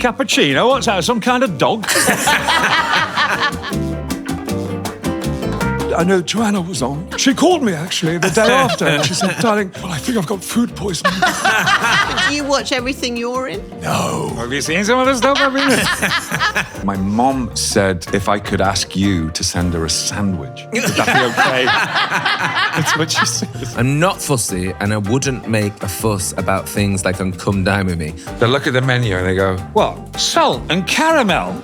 Cappuccino? What's that, some kind of dog? I know Joanna was on. She called me, actually, the day after. And she said, darling, well, I think I've got food poisoning. Do you watch everything you're in? No. Have you seen some of the stuff I've been in? My mom said if I could ask you to send her a sandwich, would that be okay? That's what she said. I'm not fussy, and I wouldn't make a fuss about things like Come Dine With Me. They look at the menu and they go, what? Salt and caramel?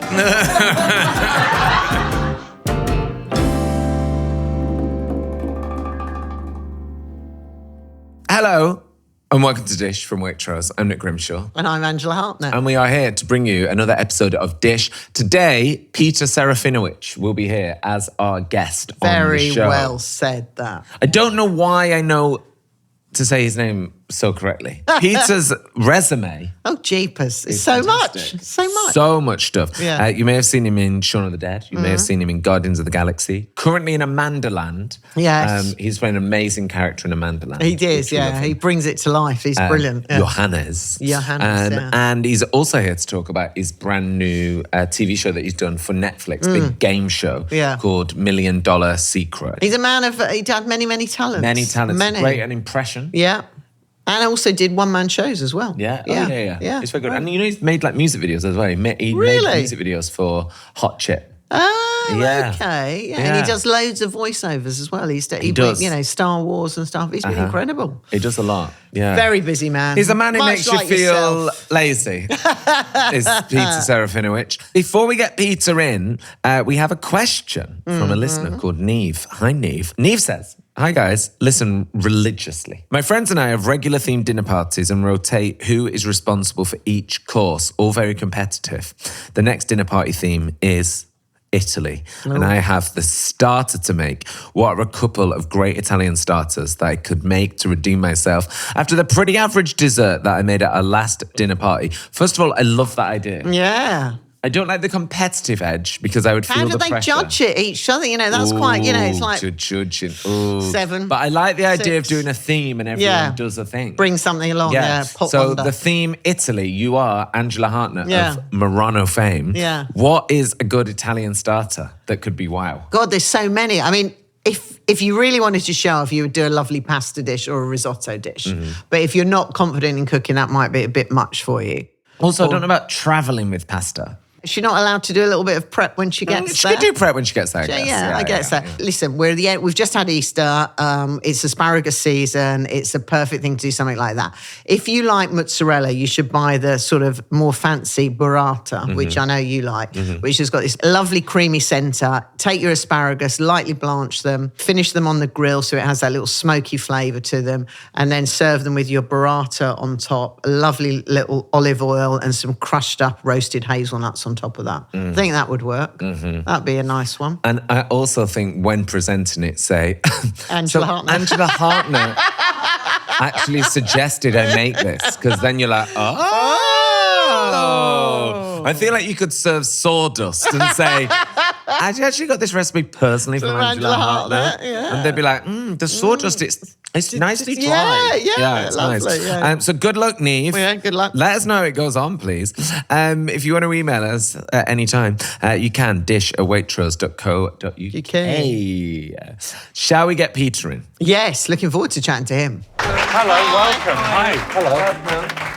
Hello, and welcome to Dish from Waitrose. I'm Nick Grimshaw. And I'm Angela Hartnett. And we are here to bring you another episode of Dish. Today, Peter Serafinowicz will be here as our guest on the show. Very well said that. I don't know why I know to say his name so correctly. Peter's resume. Oh, jeepers. It's so fantastic. much. So much. So much stuff. Yeah. You may have seen him in Shaun of the Dead. You may have seen him in Guardians of the Galaxy. Currently in Amandaland. Yes. He's playing an amazing character in Amandaland. He did, yeah. He brings it to life. He's brilliant. Yeah. Johannes. Yeah. And he's also here to talk about his brand new TV show that he's done for Netflix, big game show called $1 Million Secret. He's a man of, he'd had many, many talents. Many talents. Many. Great at impression. Yeah. And also did one-man shows as well. Yeah. Yeah. It's very good. And you know, he's made like music videos as well. He made music videos for Hot Chip. Oh, Yeah. okay. Yeah. Yeah. And he does loads of voiceovers as well. He does. You know, Star Wars and stuff. He's been incredible. He does a lot. Yeah. Very busy man. He's a man who Much makes like you feel yourself. lazy. Is Peter Serafinowicz. Before we get Peter in, we have a question from a listener called Neve. Hi, Neve. Neve says, hi guys, listen religiously. My friends and I have regular themed dinner parties and rotate who is responsible for each course, all very competitive. The next dinner party theme is Italy, and I have the starter to make. What are a couple of great Italian starters that I could make to redeem myself after the pretty average dessert that I made at our last dinner party? First of all, I love that idea. Yeah. I don't like the competitive edge because I would feel the pressure. How do they judge it each other? You know, that's quite, you know, it's like judging. 7. But I like the idea of 6. doing a theme and everyone does a thing. Bring something along. Yeah. Pop So under. the theme Italy, you are Angela Hartnett Yeah. of Murano fame. Yeah. What is a good Italian starter that could be wow? God, there's so many. I mean, if you really wanted to show off, you would do a lovely pasta dish or a risotto dish. But if you're not confident in cooking, that might be a bit much for you. Also, I don't know about travelling with pasta. She's not allowed to do a little bit of prep when she gets She there. could do prep when she gets there, I guess. I guess so. Listen, we're at the end. We've just had Easter. It's asparagus season. It's a perfect thing to do something like that. If you like mozzarella, you should buy the sort of more fancy burrata, which I know you like, which has got this lovely creamy centre. Take your asparagus, lightly blanch them, finish them on the grill so it has that little smoky flavour to them, and then serve them with your burrata on top, a lovely little olive oil and some crushed up roasted hazelnuts on top of that. I think that would work. That'd be a nice one. And I also think when presenting it, say... Angela Hartnett. Angela Hartnett actually suggested I make this, because then you're like, oh. I feel like you could serve sawdust and say, I actually got this recipe personally from Angela Hartnett. And they'd be like, the sawdust, it's nicely dry. Yeah, it's lovely, nice. yeah. So good luck, Neve. Yeah, good luck. Let us know how it goes on, please. If you want to email us at any time, you can dish@waitrose.co.uk. Shall we get Peter in? Yes, looking forward to chatting to him. Hello, welcome. Hi. Hello.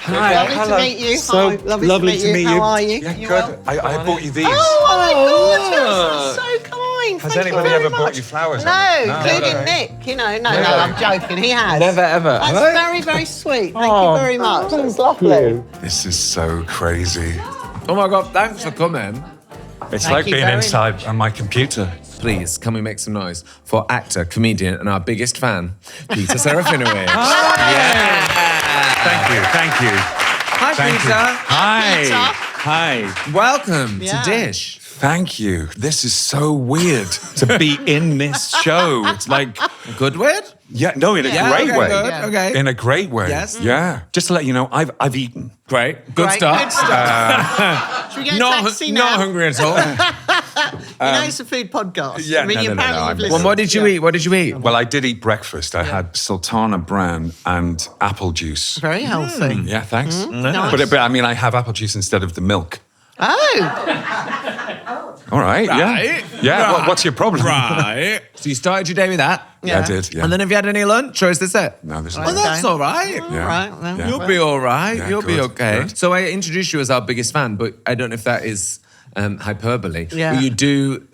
Hi. Lovely to meet you. So Hi, lovely to meet you. How are you? Yeah, You good. well? I bought you these. Oh my God, you're so kind. Has Thank you anybody very ever bought much. you flowers? No, including No. Nick. You know, no, I'm joking. He has. Never, ever. That's Have I? very, very sweet. Thank you very much. That's lovely. This is so crazy. Oh my God, thanks for coming. It's Thank like you being very inside on my computer. Please, can we make some noise for actor, comedian, and our biggest fan, Peter Serafinowicz. Thank you. Hi, Thank Peter. you. Hi. Peter. Hi. Welcome Yeah. to Dish. Thank you. This is so weird to be in this show. It's like, Good word? yeah, no, in a Yeah, great okay, way. good, Yeah. okay. In a great way. Yes. Yeah. Just to let you know, I've eaten. Great. Good Great, start. good start. Should we get a taxi now? Not hungry at all. It's a food podcast. yeah, I mean, no, apparently I'm- you've listened. Well, what did you eat? What did you eat? Well, I did eat breakfast. I had sultana bran and apple juice. Very healthy. Yeah, thanks. Nice. But I mean, I have apple juice instead of the milk. Oh, All right, yeah. Right. Yeah, what's your problem? Right. So you started your day with that? Yeah, I did, yeah. And then have you had any lunch or is this it? No, this is Oh, that's all right. Yeah. right. Well, Yeah. You'll be all right. Yeah, You'll be good, okay. good. So I introduced you as our biggest fan, but I don't know if that is hyperbole. Yeah. But you do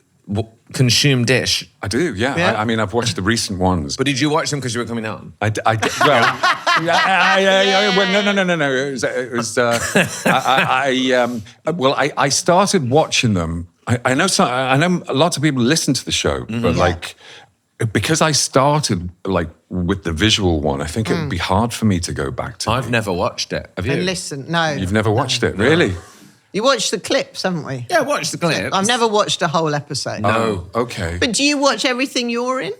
consume dish. I do, yeah. Yeah. I mean, I've watched the recent ones. But did you watch them because you were coming on? I did, well, no. I started watching them. I know lots of people listen to the show, but like, because I started like with the visual one, I think it would be hard for me to go back to. I've never watched it. Have you? and listen, no. You've never watched it, really? You watched the clips, haven't we? Yeah, watch the clips. I've never watched a whole episode. Oh, okay. But do you watch everything you're in?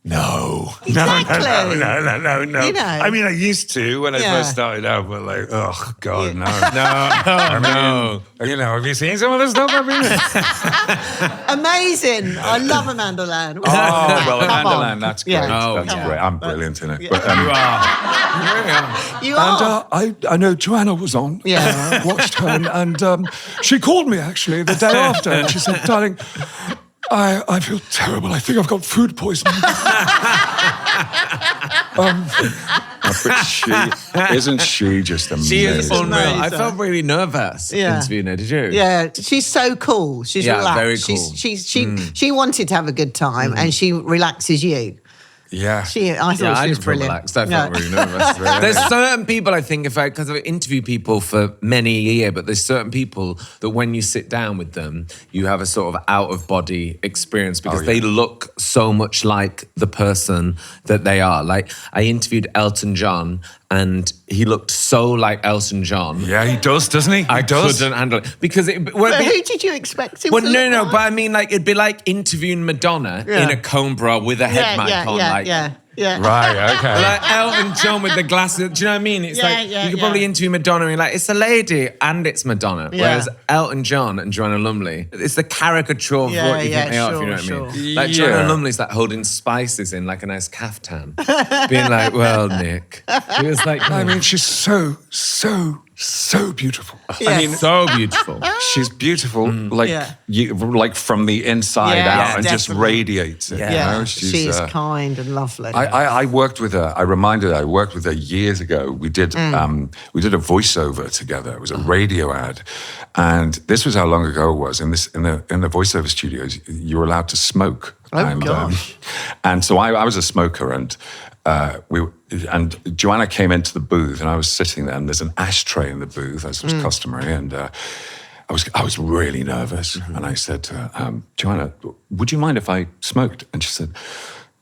No. Exactly. No. You know. I mean, I used to when I Yeah. first started out, but like, oh, God, no. No. You know, have you seen some of the stuff I've been in? Amazing. I love Amandaland. Oh, well, Come on. Amandaland, that's great. Yeah. Oh, That's yeah. great. I'm brilliant in it. Yeah. But, You are. You are. I know Joanna was on. Yeah. I watched her and she called me actually the day after and she said, darling, I feel terrible. I think I've got food poisoning. but isn't she just amazing? She is unreal. I amazing. felt really nervous Yeah. interviewing her. Did you? Yeah, she's so cool. She's Yeah, relaxed. very cool. She wanted to have a good time, and she relaxes you. Yeah. I thought Yeah, I she was didn't feel brilliant. relaxed. I felt Yeah. really nervous. There's certain people, I think, because I've interviewed people for many a year, but there's certain people that when you sit down with them, you have a sort of out-of-body experience because they look so much like the person that they are. Like, I interviewed Elton John, and he looked so like Elton John. Yeah, he does, doesn't he? I couldn't handle it. Because it... But who did you expect him Well, to no, look no, like? but I mean, like, it'd be like interviewing Madonna in a comb bra with a head mic on. Like, yeah. Right, okay. like Elton John with the glasses. Do you know what I mean? It's Yeah, yeah, you could yeah. probably interview Madonna and you're like, it's a lady and it's Madonna. Yeah. Whereas Elton John and Joanna Lumley, it's the caricature of Yeah, what you yeah, think they are, if you sure, know what I mean. sure. Like Yeah. Joanna Lumley's like holding spices in like a nice caftan. Being like, well, Nick. He was like, I mean, she's so beautiful. Yeah. I mean, so beautiful. she's beautiful, like Yeah. like from the inside Yeah, out, and just definitely. radiates it. Yeah. You Yeah, know? she is kind and lovely. I worked with her. I reminded her. I worked with her years ago. We did a voiceover together. It was a radio ad, and this was how long ago it was. In the voiceover studios, you were allowed to smoke. Oh, and, gosh. And so I was a smoker, and Joanna came into the booth, and I was sitting there, and there's an ashtray in the booth, as was customary, and I was really nervous, and I said to her, Joanna, would you mind if I smoked? And she said,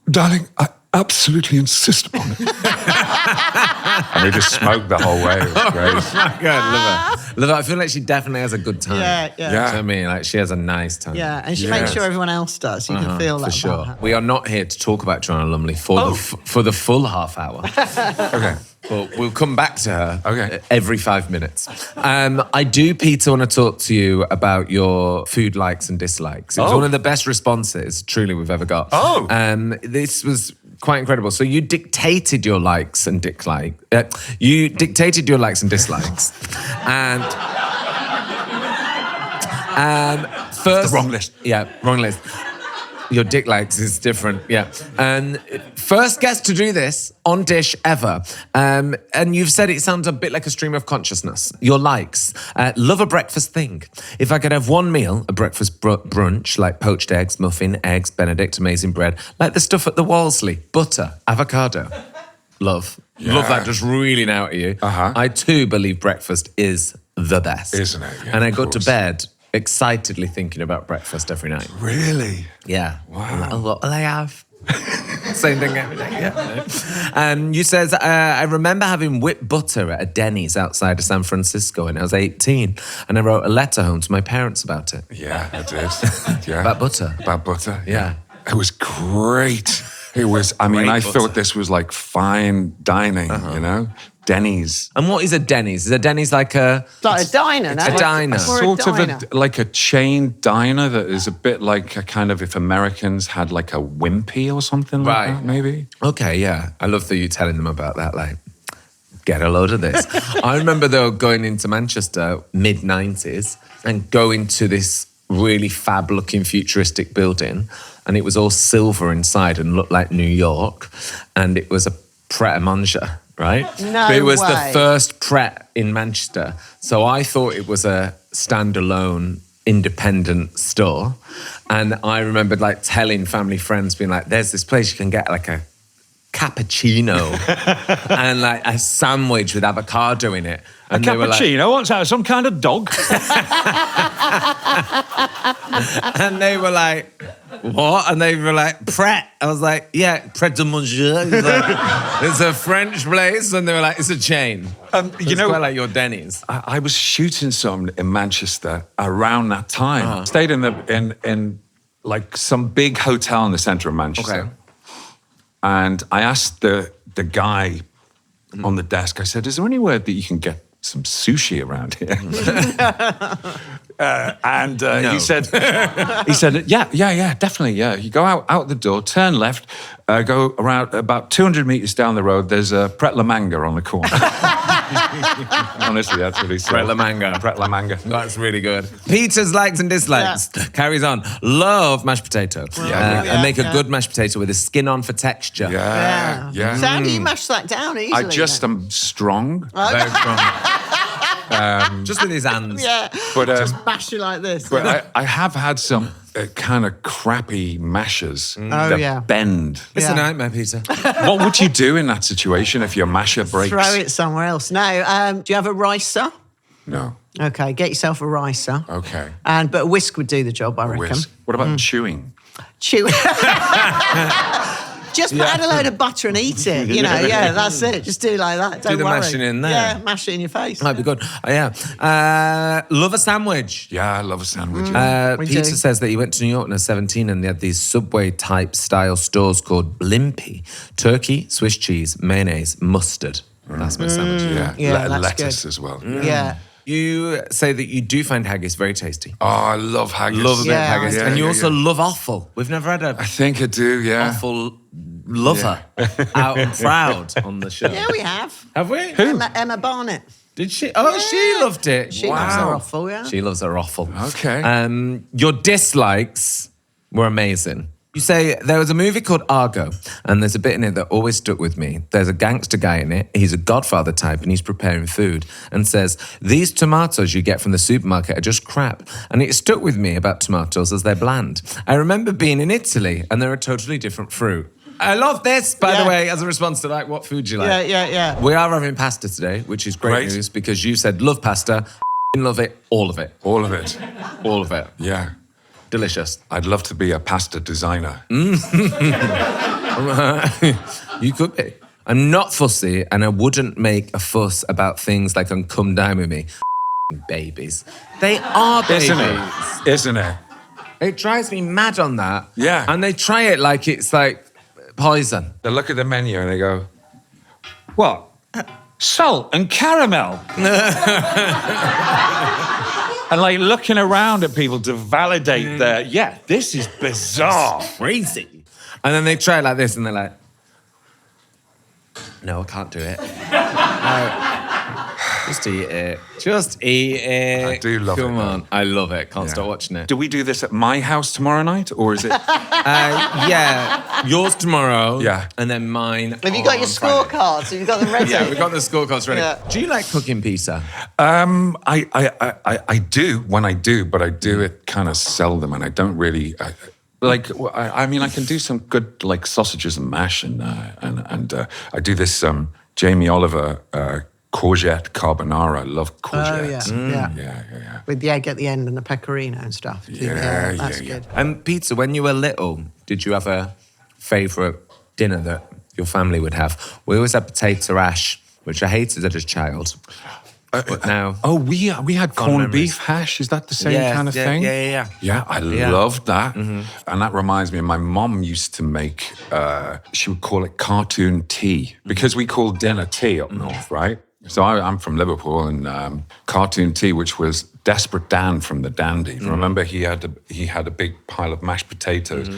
Darling, I absolutely insist upon it. and we just smoked the whole way. It was great. My God, love her. Love her. I feel like she definitely has a good time. Yeah. Do you know what I mean? Like, she has a nice time. Yeah, and she Yes. makes sure everyone else does. You can feel that For sure. about her. We are not here to talk about Joanna Lumley for the full half hour. Okay. But we'll come back to her Okay. every 5 minutes. I do, Peter, want to talk to you about your food likes and dislikes. It was one of the best responses, truly, we've ever got. Oh. This was quite incredible. So you dictated your likes and dislikes. You dictated your likes and dislikes. And... first, The wrong list. Yeah, wrong list. Your dick likes is different, yeah. And first guest to do this on Dish ever. And you've said it sounds a bit like a stream of consciousness. Your likes. Love a breakfast thing. If I could have one meal, a breakfast brunch, like poached eggs, muffin, eggs, Benedict, amazing bread, like the stuff at the Walsley, butter, avocado. Love. Yeah. Love that just really out at you. Uh-huh. I too believe breakfast is the best. Isn't it? Yeah, and I of go to course. bed excitedly thinking about breakfast every night. Really? Yeah. Wow. I'm like, oh, what will I have? Same thing every day, yeah. You says, I remember having whipped butter at a Denny's outside of San Francisco when I was 18. And I wrote a letter home to my parents about it. Yeah, I did. Yeah. About butter. About butter. Yeah. It was great. It was, I mean, Great I butter. thought this was like fine dining, you know? Denny's. And what is a Denny's? Is a Denny's like a... Like a diner, no? a diner. Or Sort of diner. like a chain diner that is a bit like a kind of if Americans had like a Wimpy or something like Right. that, maybe. Okay, yeah. I love that you telling them about that, like, get a load of this. I remember, though, going into Manchester, mid-90s, and going to this really fab-looking futuristic building, and it was all silver inside and looked like New York, and it was a Pret a Manger, right? No But it was way. the first Pret in Manchester. So I thought it was a standalone independent store. And I remembered like telling family friends, being like, there's this place you can get like a cappuccino and like a sandwich with avocado in it. And they were like- Cappuccino? What's that? Some kind of dog? and they were like, what? And they were like, Pret. I was like, yeah, Pret a Manger. He's like, it's a French place. And they were like, it's a chain. You It's know, quite like your Denny's. I was shooting some in Manchester around that time. Stayed in like some big hotel in the centre of Manchester. Okay. And I asked the guy on the desk, I said, is there anywhere that you can get some sushi around here? No. he said, yeah, definitely, yeah. You go out the door, turn left, go around about 200 metres down the road, there's a Pret Manga on the corner. Honestly, that's what he said. Pret Manga. Pret Manga. That's really good. Peter's likes and dislikes. Carries on. Love mashed potato. And make a good mashed potato with the skin on for texture. Yeah. So how do you mash that down easily? I just then? am strong. Very strong. Just with his hands. Yeah. But, just mash it like this. But I have had some kind of crappy mashers that yeah. bend. It's Yeah. a nightmare, Peter. What would you do in that situation if your masher breaks? Throw it somewhere else. No. Do you have a ricer? No. Okay, get yourself a ricer. Okay. But a whisk would do the job, I reckon. Whisk. What about chewing? Chew. Just add a load of butter and eat it. You know, yeah, that's it. Just do like that. Don't the worry. mashing in there. Yeah, mash it in your face. Might be good. Yeah. Love a sandwich. Yeah, I love a sandwich. We Peter do. says that he went to New York when he was 17 and they had these Subway type style stores called Blimpie. Turkey, Swiss cheese, mayonnaise, mustard. That's my sandwich. Yeah, that's lettuce good. as well. Yeah. You say that you do find haggis very tasty. Oh, I love haggis. Love a bit of Yeah, haggis. yeah, and you yeah, also yeah. love offal. We've never had I a think I do, yeah. offal lover out and proud on the show. Yeah, we have. Have we? Emma Barnett. Did she? Oh, she loved it. She loves her offal, yeah. She loves her offal. Okay. Your dislikes were amazing. You say there was a movie called Argo, and there's a bit in it that always stuck with me. There's a gangster guy in it. He's a Godfather type, and he's preparing food, and says, "These tomatoes you get from the supermarket are just crap." And it stuck with me about tomatoes as they're bland. I remember being in Italy, and they're a totally different fruit. I love this, by the Yeah. way, as a response to like, what food do you like? Yeah. We are having pasta today, which is great Great. news because you said love pasta, love it, all of it, All of it. all of it. Yeah. Delicious. I'd love to be a pasta designer. You could be. I'm not fussy and I wouldn't make a fuss about things like come down with me. Babies. They are babies. Isn't it? It drives me mad on that. Yeah. And they try it like it's like poison. They look at the menu and they go, what? Salt and caramel. And like looking around at people to validate their, yeah, this is bizarre. Crazy. And then they try it like this and they're like, no, I can't do it. No. Just eat it. Just eat it. I do love it, Come though. on. I love it. Can't Yeah. stop watching it. Do we do this at my house tomorrow night or is it? Yeah. Yours tomorrow. Yeah. And then mine. Have you got your on Friday. scorecards? Have you got them ready? Yeah, we've got the scorecards ready. Yeah. Do you like cooking pizza? I do when I do, but I do it kind of seldom, and I don't really I mean, I can do some good like sausages and mash, and I do this Jamie Oliver courgette carbonara. I love courgette. Oh, yeah. Yeah. With the egg at the end and the pecorino and stuff. Yeah, that's yeah. good. And pizza, when you were little, did you have a favourite dinner that your family would have? We always had potato ash, which I hated as a child. But now... we had corned beef hash. Is that the same kind of thing? Yeah. Yeah, I loved that. And that reminds me, my mom used to make, she would call it cartoon tea, because we call dinner tea up north, right? So I'm from Liverpool, and cartoon tea, which was Desperate Dan from the Dandy. Remember, he had a big pile of mashed potatoes.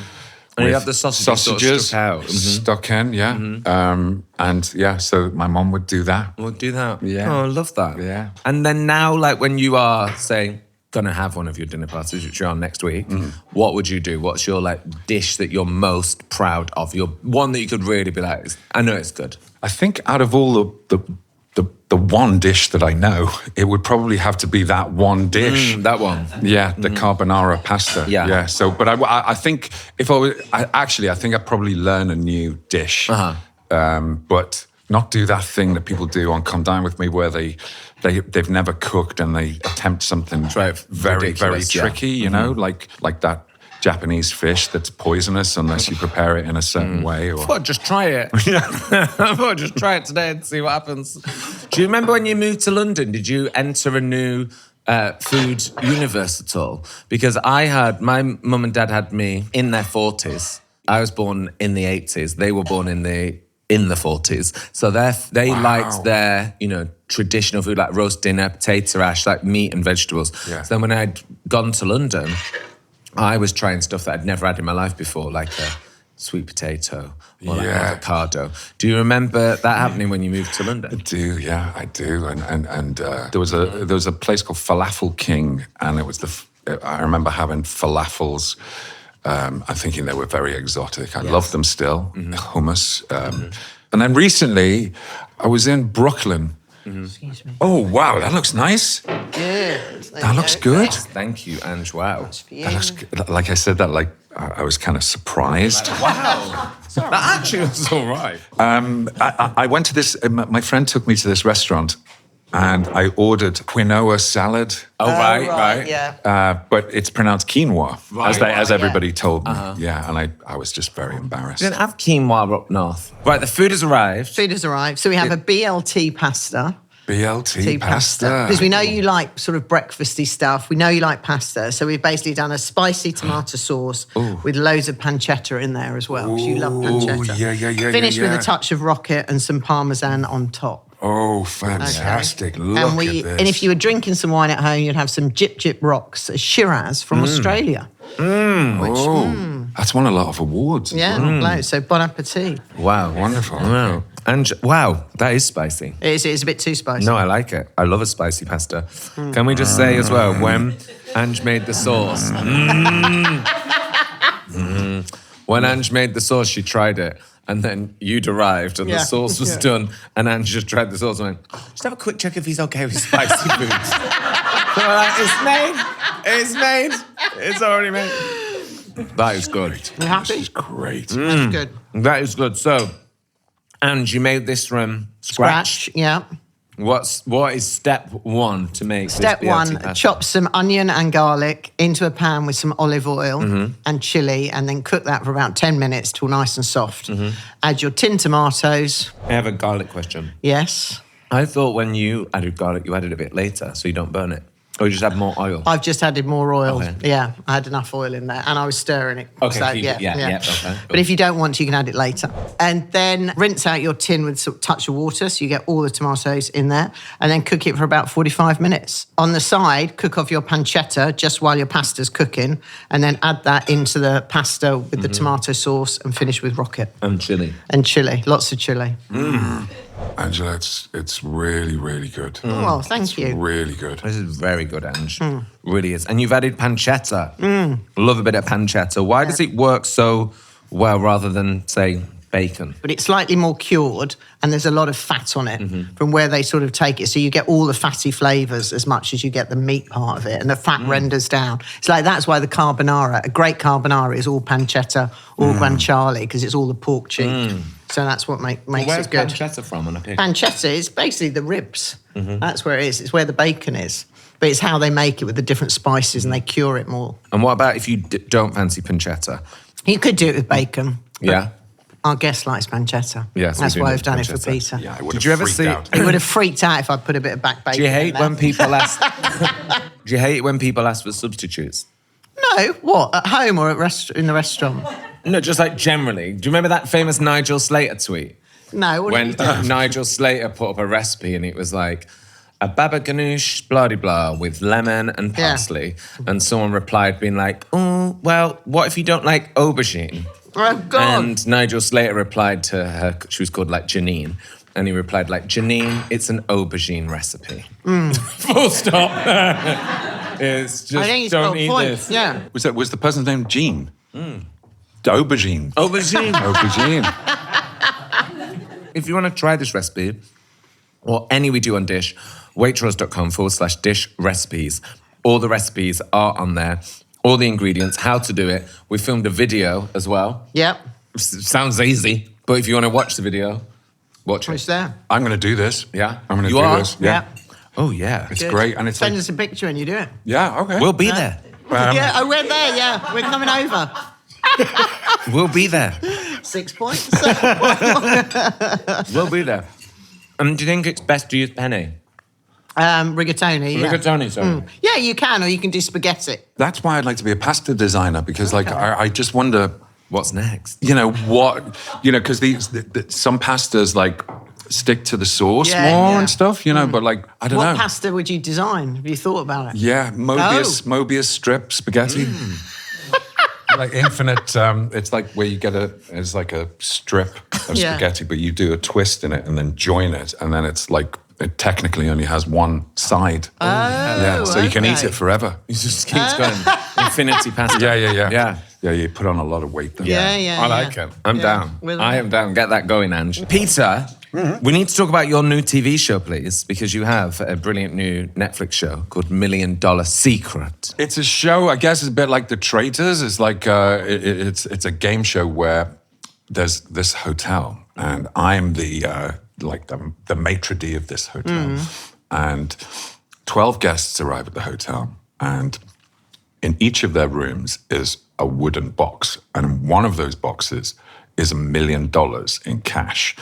And you have the sausages stuck out. Stuck in, yeah. So my mom would do that. We'll do that. Yeah. Oh, I love that. Yeah. And then now, like when you are, say, going to have one of your dinner parties, which you're on next week, what would you do? What's your like dish that you're most proud of? Your one that you could really be like, I know it's good. I think out of all the one dish that I know, it would probably have to be that one dish. That one. Yeah, the carbonara pasta. Yeah. So, but I think if I think I'd probably learn a new dish, but not do that thing that people do on Come Dine With Me, where they've never cooked and they attempt something very tricky. You know, like that Japanese fish that's poisonous unless you prepare it in a certain way. Or... I thought just try it. I thought just try it today and see what happens. Do you remember when you moved to London? Did you enter a new food universe at all? Because my mum and dad had me in their 40s. I was born in the 80s. They were born in the 40s. So they liked their, traditional food, like roast dinner, potato hash, like meat and vegetables. Yeah. So then when I'd gone to London, I was trying stuff that I'd never had in my life before, like a sweet potato or like avocado. Do you remember that happening when you moved to London? I do. And there was a place called Falafel King, and it was I remember having falafels. I'm thinking they were very exotic. I love them still. Hummus. And then recently, I was in Brooklyn. Excuse me. Oh, wow, that looks nice. Good. That looks good. Thank you, Ange. Wow. That looks good. Like I said that, like I was kind of surprised. Wow. That actually was all right. I went to this, my friend took me to this restaurant and I ordered quinoa salad. Oh, right. Yeah. But it's pronounced quinoa, as everybody told me. Uh-huh. Yeah, and I was just very embarrassed. You don't have quinoa up north. Right, the food has arrived. Food has arrived. So we have a BLT pasta. BLT pasta. Because we know you like sort of breakfasty stuff. We know you like pasta. So we've basically done a spicy tomato sauce with loads of pancetta in there as well, because you love pancetta. Yeah. Finished with a touch of rocket and some parmesan on top. Oh, fantastic. Okay. Look at this. And if you were drinking some wine at home, you'd have some Jip Jip Rocks, a Shiraz from Australia. That's won a lot of awards. Yeah, loads. So bon appetit. Wow. Wonderful. Wow. And wow, that is spicy. It is a bit too spicy. No, I like it. I love a spicy pasta. Can we just say as well, when Ange made the sauce, when Ange made the sauce, she tried it. And then you'd arrived and the sauce was done. And Ange just tried the sauce and went, just have a quick check if he's okay with spicy foods. So we're like, it's made. It's already made. That is good. You happy? This is great. That's good. That is good. So, Ange, you made this from scratch. Yeah. What is step one to make Step this BLT one, pasta? chop some onion and garlic into a pan with some olive oil and chilli, and then cook that for about 10 minutes till nice and soft. Add your tin tomatoes. I have a garlic question. Yes. I thought when you added garlic, you added a bit later so you don't burn it. Or you just add more oil. I've just added more oil. Okay. Yeah, I had enough oil in there and I was stirring it. Okay, So, okay. But if you don't want to, you can add it later. And then rinse out your tin with a touch of water so you get all the tomatoes in there, and then cook it for about 45 minutes. On the side, cook off your pancetta just while your pasta's cooking, and then add that into the pasta with the tomato sauce and finish with rocket. And chili. And chili, lots of chili. Angela, it's really, really good. Oh, thank you. Really good. This is very good, Ange. Really is. And you've added pancetta. Love a bit of pancetta. Why does it work so well rather than, say, bacon? But it's slightly more cured and there's a lot of fat on it from where they sort of take it. So you get all the fatty flavours as much as you get the meat part of it, and the fat renders down. It's like that's why the carbonara, a great carbonara, is all pancetta or guanciale, because it's all the pork cheek. So that's what makes Where's it good. pancetta from on a pig? Pancetta is basically the ribs. That's where it is. It's where the bacon is. But it's how they make it with the different spices and they cure it more. And what about if you don't fancy pancetta? You could do it with bacon. Yeah. Our guest likes pancetta. Yes, we that's do why like I've done it for pancetta. Peter. Yeah, I would Did have you ever freaked see- out. He would have freaked out if I put a bit of back bacon. Do you hate in there. when people ask? Do you hate when people ask for substitutes? No, what? At home or in the restaurant? No, just like generally. Do you remember that famous Nigel Slater tweet? No. What When did he do? Nigel Slater put up a recipe and it was like a baba ganoush blah de blah with lemon and Yeah. parsley, and someone replied being like, "Oh, well, what if you don't like aubergine?" Oh, God. And Nigel Slater replied to her, she was called like Janine, and he replied like, "Janine, it's an aubergine recipe." Full stop. It's just I think he's got don't a eat point. this. Yeah. Was the person's name Jean? Aubergine. Aubergine. Aubergine. If you want to try this recipe, or any we do on Dish, waitrose.com/dish recipes. All the recipes are on there, all the ingredients, how to do it. We filmed a video as well. Yep. Sounds easy, but if you want to watch the video, watch It's it. there. I'm going to do this. Yeah? I'm going to You do are? this. Yeah. Oh, yeah. It's Good. great. And it's Send like, us a picture and you do it. yeah, okay. We'll be there. Yeah. Oh, we're there. Yeah. We're coming over. We'll be there. 6 points. We'll be there. Do you think it's best to use penne? Rigatoni. Yeah. Rigatoni, sorry. Yeah, you can, or you can do spaghetti. That's why I'd like to be a pasta designer, because like I just wonder, What's next? you know, because some pastas like stick to the sauce Yeah, more yeah. and stuff, you know, but like, I don't What know. pasta would you design? Have you thought about it? Yeah, Mobius strip spaghetti. Like infinite, it's like where you get it's like a strip of Yeah. spaghetti, but you do a twist in it and then join it, and then it's like, it technically only has one side. Yeah, so you can eat okay. it forever. It just keeps going. Infinity pasta. Yeah. Yeah, you put on a lot of weight though. Yeah. I like it. I'm Yeah. down. Well, I am down. Get that going, Ange. Peter, we need to talk about your new TV show, please, because you have a brilliant new Netflix show called $1 Million Secret. It's a show, I guess it's a bit like The Traitors. It's like, it's a game show where there's this hotel and I'm the maitre d' of this hotel. And 12 guests arrive at the hotel, and in each of their rooms is a wooden box. And in one of those boxes is $1 million in cash.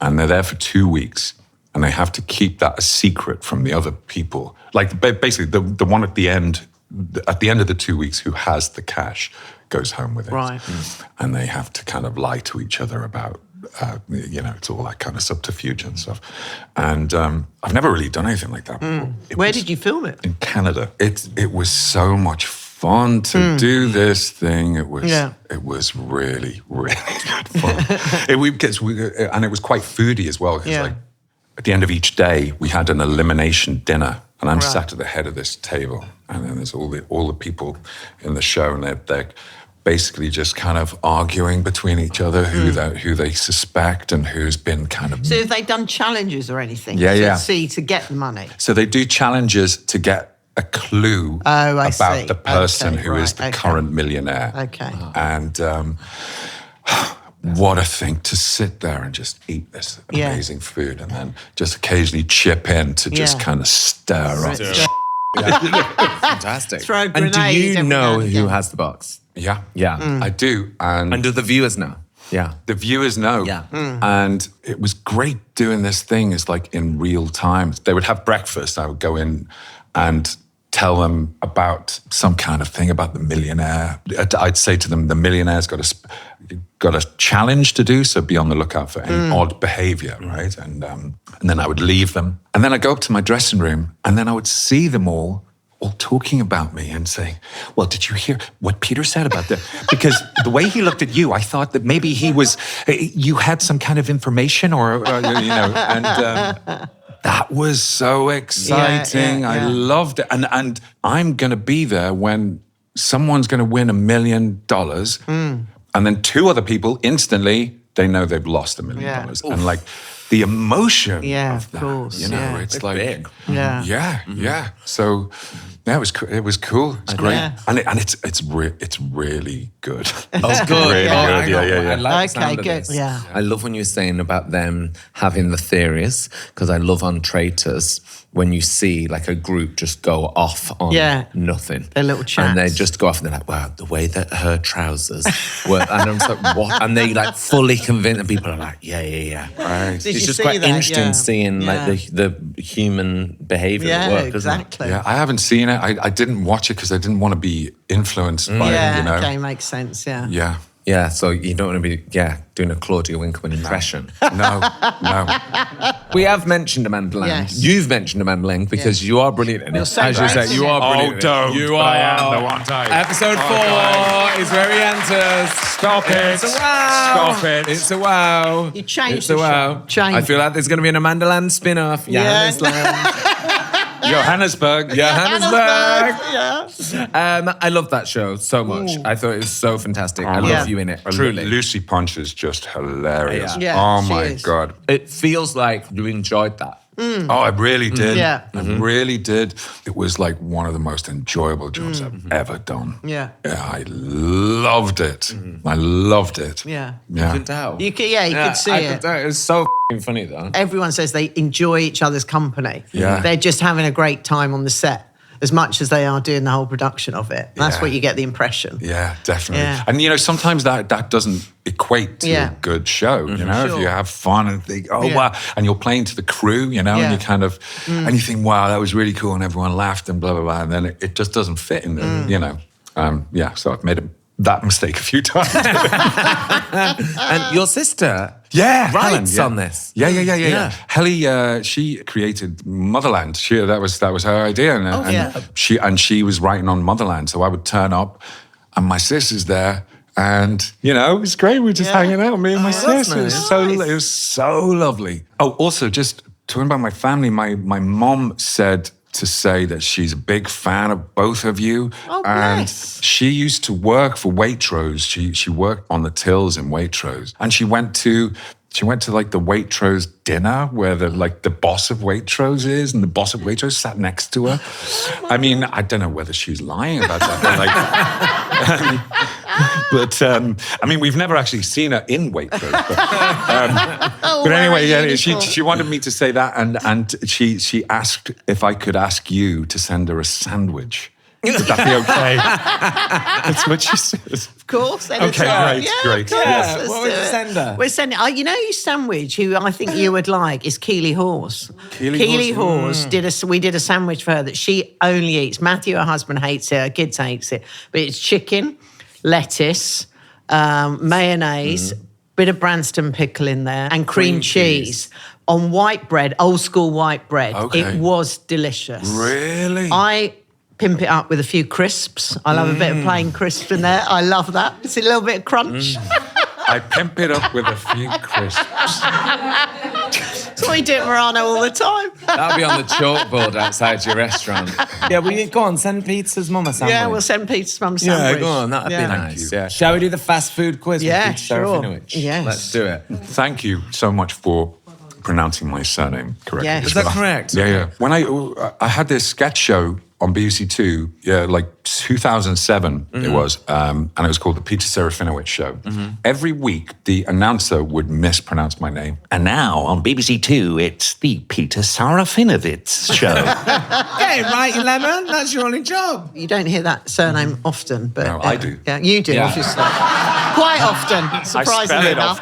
And they're there for 2 weeks, and they have to keep that a secret from the other people. Like basically the one at the end of the 2 weeks who has the cash goes home with it. Right. And they have to kind of lie to each other about, it's all that kind of subterfuge and stuff. And I've never really done anything like that before. Where did you film it? In Canada. It was so much fun to do this thing. It was really, really good fun. And it was quite foodie as well, because Yeah. like at the end of each day we had an elimination dinner, and I'm sat at the head of this table, and then there's all the people in the show, and they're basically just kind of arguing between each other who they suspect and who's been kind of. So have they done challenges or anything? Yeah. To get the money? So they do challenges to get a clue I about see. the person Okay, who is right, the okay. current millionaire. Okay. And what a thing to sit there and just eat this Yeah. amazing food, and then just occasionally chip in to just Yeah. kind of stir up. Fantastic. Throw And do grenades you every know now and who again. has the box? Yeah. Yeah. I do. And do the viewers know? Yeah. The viewers know. Yeah. And it was great doing this thing. It's like in real time. They would have breakfast. I would go in and tell them about some kind of thing about the millionaire. I'd say to them, the millionaire's got a challenge to do, so be on the lookout for any odd behavior, right? And then I would leave them. And then I'd go up to my dressing room, and then I would see them all talking about me and saying, well, did you hear what Peter said about that? Because the way he looked at you, I thought that maybe you had some kind of information and that was so exciting. Yeah. I loved it. And I'm going to be there when someone's going to win $1 million. And then two other people instantly, they know they've lost $1 million. Yeah. And like the emotion Yeah, of of that, course, you know, yeah. it's It's like, big. Yeah. yeah. So Yeah, it was cool. It's great, Yeah. and it's really good. Oh, good. Really good. Yeah. I like the sound of good. this. Yeah. I love when you're saying about them having the theories, because I love on Traitors when you see like a group just go off on nothing. Their little chats. And they just go off and they're like, wow, the way that her trousers were. And I'm just like, what? And they like fully convince, and people are like, yeah. Right. Did It's you just see quite that? interesting Yeah. seeing like the human behaviour at work, isn't it? exactly. Yeah, I haven't seen it. I didn't watch it because I didn't want to be influenced by it, you know. Okay, makes sense. Yeah. Yeah. Yeah, so you don't want to be, doing a Claudia Winkleman impression. No. We have mentioned Amandaland. Yes. You've mentioned Amandaland because you are brilliant in it. You're so As you great say, in you it. are brilliant. in it. don't, You but are. I am the one time. Episode 4 is where he enters. Stop it. It's a wow. Stop it. It's a wow. You changed It's a the wow. show. Change. I feel like there's going to be an Amandaland spin-off. Yeah. Johannesland. Johannesburg. Johannesburg. Yeah. I love that show so much. I thought it was so fantastic. I Yeah. love you in it. Truly. Lucy Punch is just hilarious. Yeah, Oh she my is. God. It feels like you enjoyed that. Oh, I really did. Yeah. I really did. It was like one of the most enjoyable jobs I've ever done. Yeah. I loved it. I loved it. Yeah. You can tell. You could see I it. could tell. It was so f***ing funny though. Everyone says they enjoy each other's company. Yeah. They're just having a great time on the set as much as they are doing the whole production of it. That's Yeah. what you get the impression. Yeah, definitely. Yeah. And you know, sometimes that doesn't equate to Yeah. a good show. You know, if Sure. you have fun and think, oh Yeah. wow, and you're playing to the crew, you know, Yeah. and you kind of and you think, wow, that was really cool, and everyone laughed and blah blah blah, and then it just doesn't fit in the, you know. So I've made that mistake a few times. And your sister Yeah, writes Helen, yeah. on this. Yeah. Helly, she created Motherland. That was her idea, and, yeah. she was writing on Motherland. So I would turn up, and my sister's there, and you know it was great. We were just hanging out, me and my that's sister. nice. It was so lovely. Oh, also just talking about my family, my mom said to say that she's a big fan of both of you. Oh, and bless. she used to work for Waitrose. She worked on the tills in Waitrose. And she went to like the Waitrose dinner where the boss of Waitrose is, and the boss of Waitrose sat next to her. I mean, I don't know whether she's lying about that, but I mean, we've never actually seen her in Waitrose. But anyway, yeah, she wanted me to say that, and she asked if I could ask you to send her a sandwich. Would that be okay? That's what she says. Of course. Okay, great. Of course, Yeah, let's what do would you it. send her? We're sending, you know, your sandwich, who I think you would like, is Keely Hawes. Keely Hawes we did a sandwich for her that she only eats. Matthew, her husband, hates it. Her kids hates it. But it's chicken, lettuce, mayonnaise, bit of Branston pickle in there, and cream cheese on white bread, old school white bread. Okay. It was delicious. Really? I pimp it up with a few crisps. I love a bit of plain crisp in there. I love that. It's a little bit of crunch. I pimp it up with a few crisps. That's what we do at Murano all the time. That'll be on the chalkboard outside your restaurant. Yeah, well, go on, send Peter's mum a sandwich. Yeah, we'll send Peter's mum a sandwich. Yeah, go on, that'd be nice. you. Yeah. Shall we do the fast food quiz Yeah, with Peter sure. Serafinowicz? Yes. Let's do it. Thank you so much for pronouncing my surname correctly. Yes. Is that correct? Yeah. When I had this sketch show on BBC Two, like 2007 it was, and it was called the Peter Serafinowicz Show. Every week, the announcer would mispronounce my name. And now on BBC Two, it's the Peter Serafinowicz Show. Get it right, you lemon. That's your only job. You don't hear that surname often, but... No, I do. Yeah, you do, Yeah. obviously. Quite often, surprisingly enough.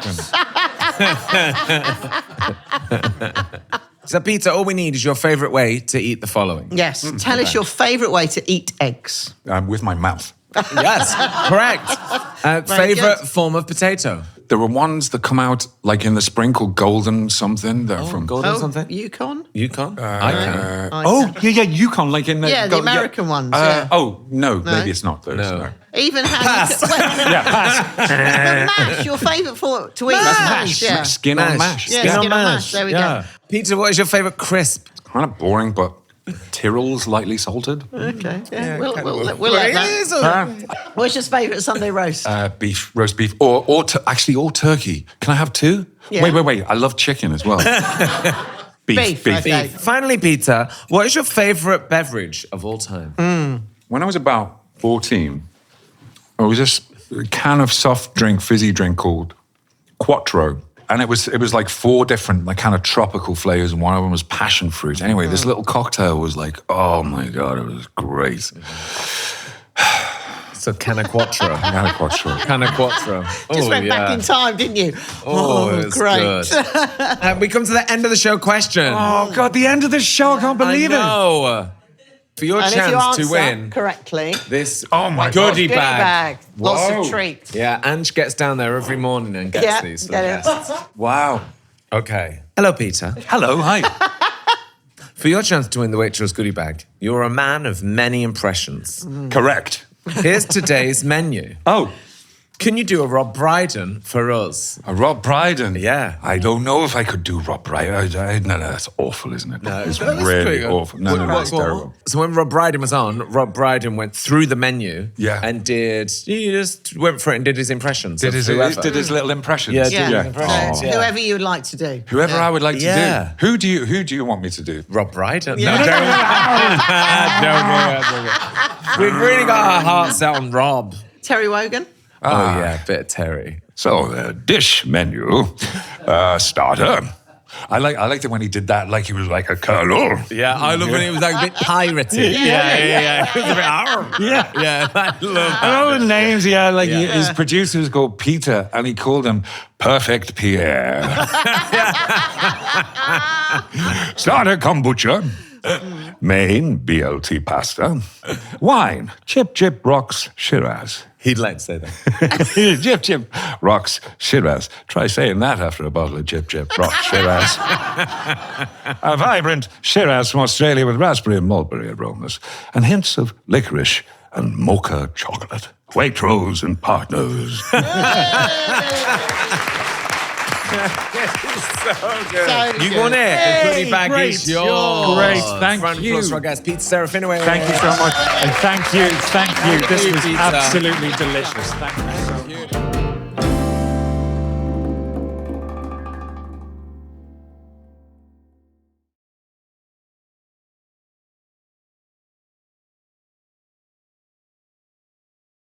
So, Peter, all we need is your favourite way to eat the following. Yes. Tell us your favourite way to eat eggs. With my mouth. Yes, correct. Favourite good. form of potato? There are ones that come out like in the spring called golden something. They're from Golden something? Yukon? Yukon? I can. yeah, Yukon, like in the Yeah, the American ones, yeah. Oh no, maybe it's not those. No. No. Even how you... Yeah, pass. mash, your favourite for to eat is Mash. Yeah. Skin on mash. Yeah, Skin skin on mash. There we go. Peter, what is your favourite crisp? Kind of boring, but Tyrrell's lightly salted. Okay, yeah. We'll let that. What's your favourite Sunday roast? Roast beef, or actually all turkey. Can I have two? Yeah. Wait. I love chicken as well. Beef. Okay. Finally, Peter, what is your favourite beverage of all time? When I was about 14, it was this can of soft drink, fizzy drink called Quattro. And it was like 4 different like kind of tropical flavors, and one of them was passion fruit. Anyway, this little cocktail was like, oh my God, it was great. So Canna Quattro. Canna Quattro. Canna Quattro. Just went back in time, didn't you? It's great. Good. We come to the end of the show question. Oh, God, the end of the show. I can't believe it. know. For your And if you chance answer to win correctly, this my goodie goodie bag. bag. Lots Whoa. of treats. Yeah, Ange gets down there every morning and gets these for the get it. guests. Wow. Okay. Hello, Peter. Hello, hi. For your chance to win the Waitrose goodie bag, you're a man of many impressions. Correct. Here's today's menu. Oh, Can you do a Rob Brydon for us? a Rob Brydon. Yeah. I don't know if I could do Rob Brydon. No, that's awful, isn't it? No, it's that's really pretty good. awful. No, it's terrible. So when Rob Brydon was on, Rob Brydon went through the menu and he just went for it and did his impressions. Did his little impressions. Yeah, Yeah. did his impressions. So Yeah. whoever you would like to do. Whoever I would like to Yeah. do. Who do you want me to do? Rob Brydon? Yeah. No, don't. We've really got our hearts set on Rob. Terry Wogan. Oh, yeah, bit of Terry. So the dish menu, starter. I liked it when he did that, like he was like a colonel. Yeah, I love when he was like a bit piratey. Yeah. It was a bit, yeah, I love I that. know the names, like his producer was called Peter, and he called him Perfect Pierre. Starter kombucha, main BLT pasta, wine, Chip Rocks Shiraz. He'd like to say that. Chip Rocks Shiraz. Try saying that after a bottle of Chip Rocks Shiraz. A vibrant Shiraz from Australia with raspberry and mulberry aromas and hints of licorice and mocha chocolate. Waitrose and partners. You won it. The goodie bag is yours. Great, thank Round of you. applause for our guest, Peter Serafinowicz. Thank you so much. And thank you. This was Peter. absolutely delicious. Thank you so much.